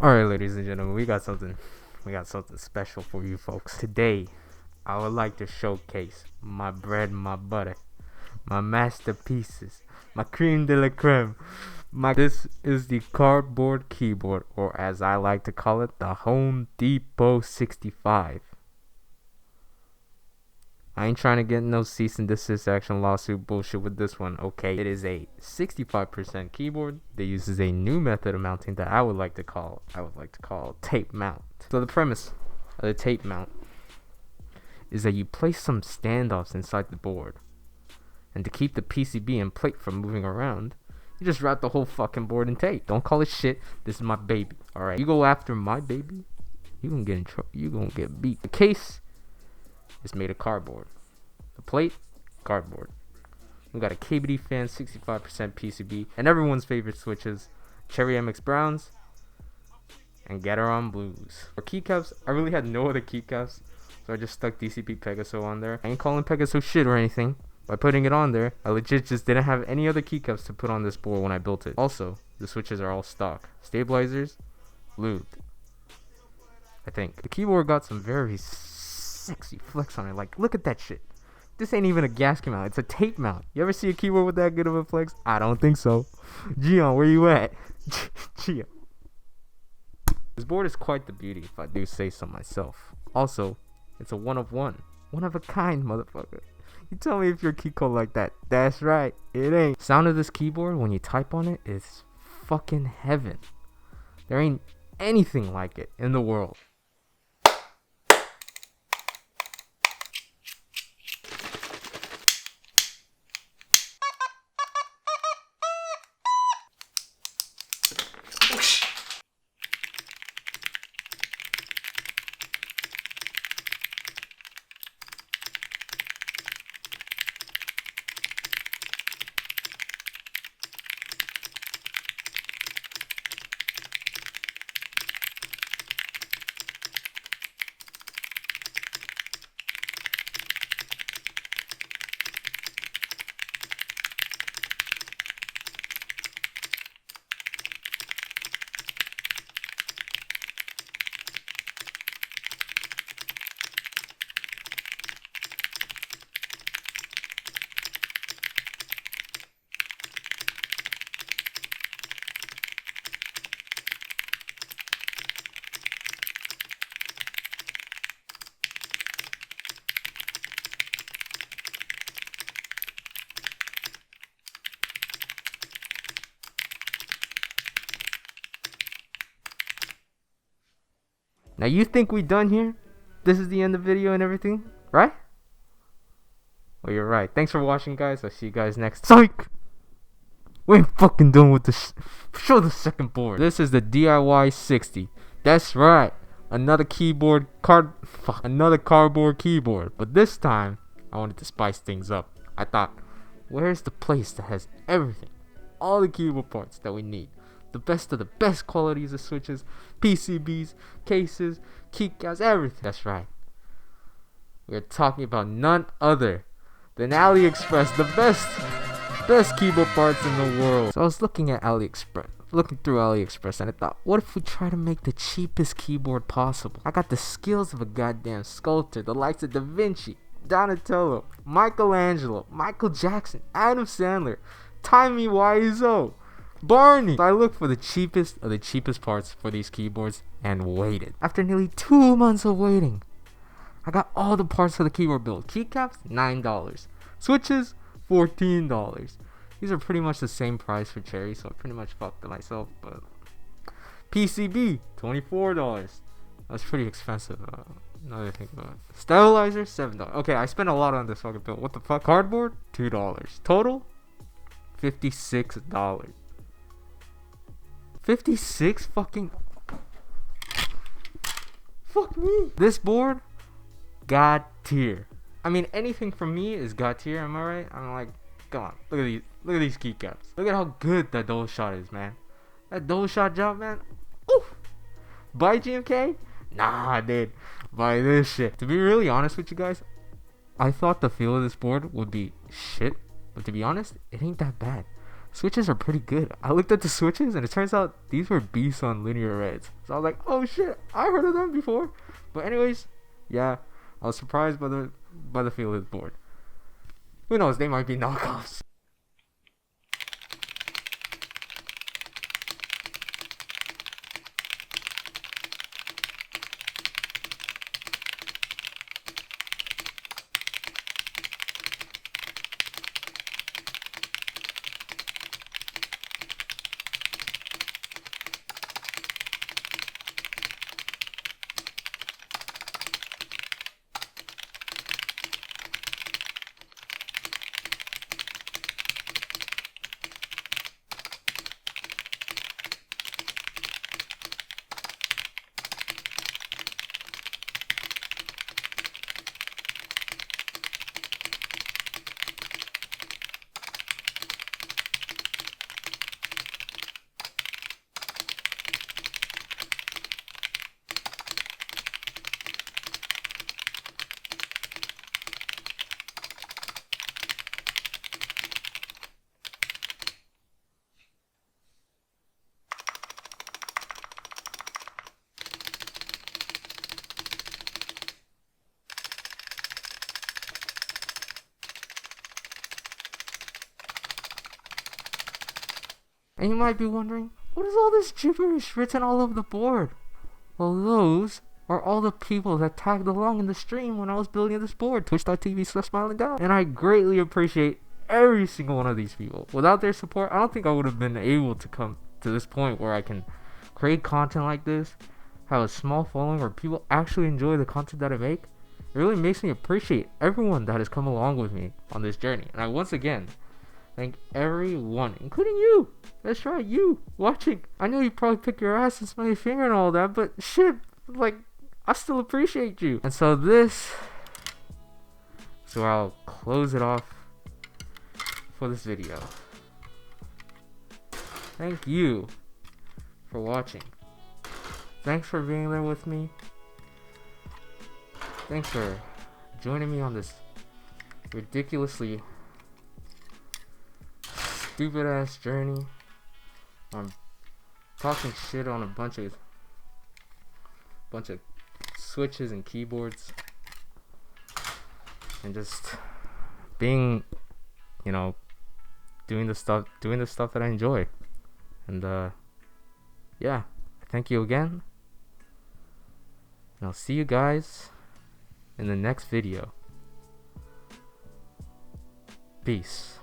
Alright, ladies and gentlemen, we got something special for you folks. Today, I would like to showcase my bread and my butter, my masterpieces, my creme de la creme. This is the cardboard keyboard, or as I like to call it, the Home Depot 65. I ain't trying to get no cease and desist action lawsuit bullshit with this one, okay? It is a 65% keyboard that uses a new method of mounting that I would like to call tape mount. So the premise of the tape mount is that you place some standoffs inside the board, and to keep the PCB and plate from moving around, you just wrap the whole fucking board in tape. Don't call it shit. This is my baby. Alright, you go after my baby, you gonna get in trouble. You gonna get beat. The case is made of cardboard. The plate, cardboard. We got a KBD fan, 65% PCB, and everyone's favorite switches, Cherry MX Browns, and Gateron Blues. For keycaps, I really had no other keycaps, so I just stuck DCP Pegaso on there. I ain't calling Pegaso shit or anything. By putting it on there, I legit just didn't have any other keycaps to put on this board when I built it. Also, the switches are all stock. Stabilizers, lubed. I think. The keyboard got some very sexy flex on it. Like, look at that shit. This ain't even a gasket mount. It's a tape mount. You ever see a keyboard with that good of a flex? I don't think so. Gion, where you at? Gion. This board is quite the beauty, if I do say so myself. Also, it's a one of one. One of a kind, motherfucker. You tell me if your Keycult like that. That's right. It ain't. Sound of this keyboard when you type on it is fucking heaven. There ain't anything like it in the world. Now you think we done here? This is the end of the video and everything, right? Well, you're right. Thanks for watching, guys. I'll see you guys next. Psych! We ain't fucking done with this. Show the second board. This is the DIY 60. That's right. Another another cardboard keyboard. But this time, I wanted to spice things up. I thought, where's the place that has everything? All the keyboard parts that we need. The best of the best qualities of switches, PCBs, cases, keycaps, everything. That's right. We're talking about none other than AliExpress, the best keyboard parts in the world. So I was looking through AliExpress, and I thought, what if we try to make the cheapest keyboard possible? I got the skills of a goddamn sculptor, the likes of Da Vinci, Donatello, Michelangelo, Michael Jackson, Adam Sandler, Timey Wiseau, Barney. So I looked for the cheapest of the cheapest parts for these keyboards and waited. After nearly 2 months of waiting, I got all the parts for the keyboard build. Keycaps, $9. Switches, $14. These are pretty much the same price for Cherry, so I pretty much fucked it myself. But PCB, $24. That's pretty expensive. Another thing about it. Stabilizer, $7. Okay, I spent a lot on this fucking build. What the fuck? Cardboard, $2. Total, $56. 56 fucking. Fuck me. This board, God tier. I mean, anything from me is God tier. Am I right? I'm like, come on, look at these keycaps. Look at how good that double shot is, man. That double shot job, man. Oof. Buy GMK? Nah, dude. Buy this shit. To be really honest with you guys, I thought the feel of this board would be shit, but to be honest, it ain't that bad. switches are pretty good. I looked at the switches and it turns out these were beasts on linear reds. So I was like, oh shit, I heard of them before. But anyways, yeah, I was surprised by the feel of this board. Who knows, they might be knockoffs. And you might be wondering, what is all this gibberish written all over the board? Well, those are all the people that tagged along in the stream when I was building this board, twitch.tv/smiling down. And I greatly appreciate every single one of these people. Without their support, I don't think I would have been able to come to this point where I can create content like this, have a small following where people actually enjoy the content that I make. It really makes me appreciate everyone that has come along with me on this journey. And I once again thank everyone, including you. That's right, you watching. I know you probably pick your ass and smell your finger and all that, but shit, like, I still appreciate you. And so this is where I'll close it off for this video. Thank you for watching. Thanks for being there with me. Thanks for joining me on this ridiculously stupid ass journey. I'm talking shit on a bunch of switches and keyboards, and just being, you know, doing the stuff that I enjoy. And yeah, thank you again, and I'll see you guys in the next video. Peace.